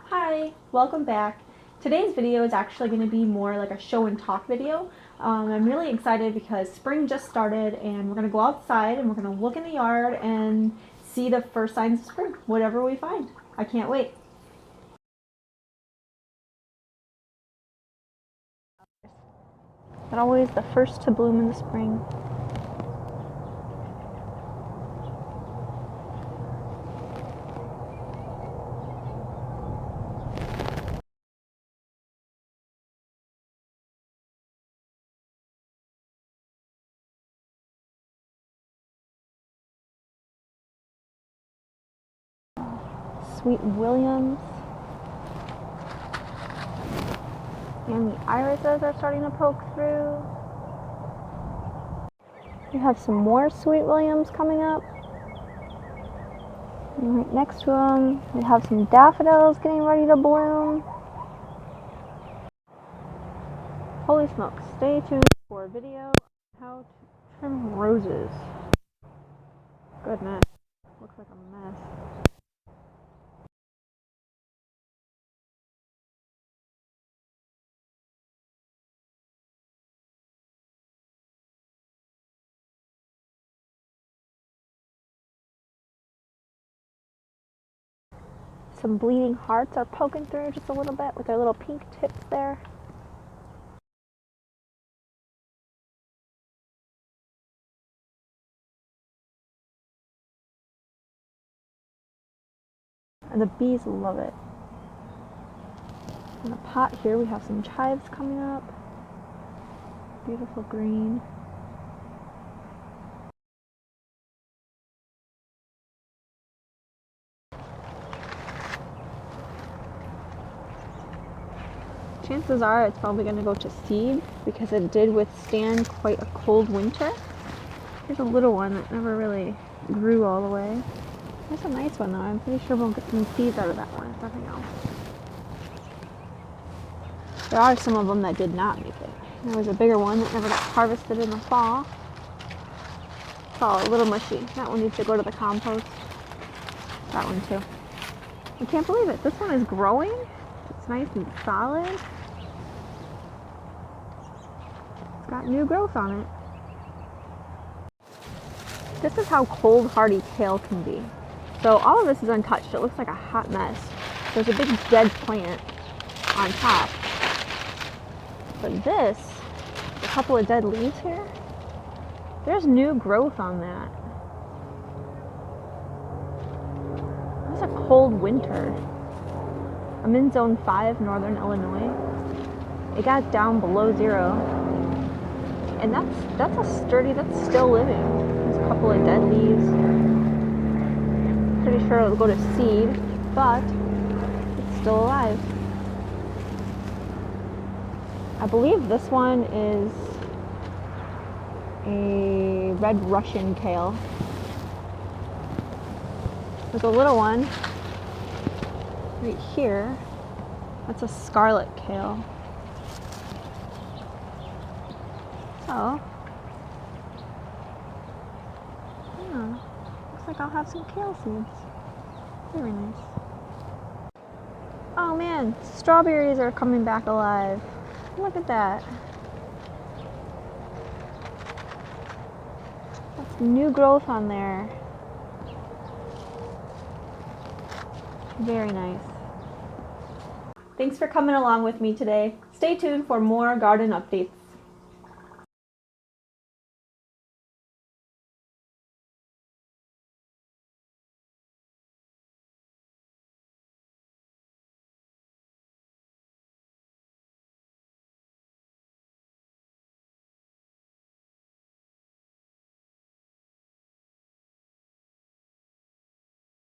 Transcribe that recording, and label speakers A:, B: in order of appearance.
A: Hi, welcome back. Today's video is actually going to be more like a show and talk video. I'm really excited because spring just started and we're going to go outside and we're going to look in the yard and see the first signs of spring, whatever we find. I can't wait. They're always the first to bloom in the spring. Sweet Williams. And the irises are starting to poke through. We have some more Sweet Williams coming up. And right next to them, we have some daffodils getting ready to bloom. Holy smokes, stay tuned for a video on how to trim roses. Goodness, looks like a mess. Some bleeding hearts are poking through just a little bit with their little pink tips there. And the bees love it. In the pot here we have some chives coming up. Beautiful green. Chances are it's probably going to go to seed because it did withstand quite a cold winter. Here's a little one that never really grew all the way. That's a nice one though. I'm pretty sure we'll get some seeds out of that one, if nothing else. There are some of them that did not make it. There was a bigger one that never got harvested in the fall. It's all a little mushy. That one needs to go to the compost. That one too. I can't believe it. This one is growing. It's nice and solid. It's got new growth on it. This is how cold hardy kale can be. So all of this is untouched. It looks like a hot mess. There's a big dead plant on top. But this, a couple of dead leaves here, there's new growth on that. It's a cold winter. I'm in zone 5, northern Illinois. It got down below 0. And that's a sturdy, that's still living. There's a couple of dead leaves. Pretty sure it'll go to seed, but it's still alive. I believe this one is a red Russian kale. There's a little one right here. That's a scarlet kale. So, yeah, looks like I'll have some kale seeds. Very nice. Oh man, strawberries are coming back alive. Look at that. That's new growth on there. Very nice. Thanks for coming along with me today. Stay tuned for more garden updates.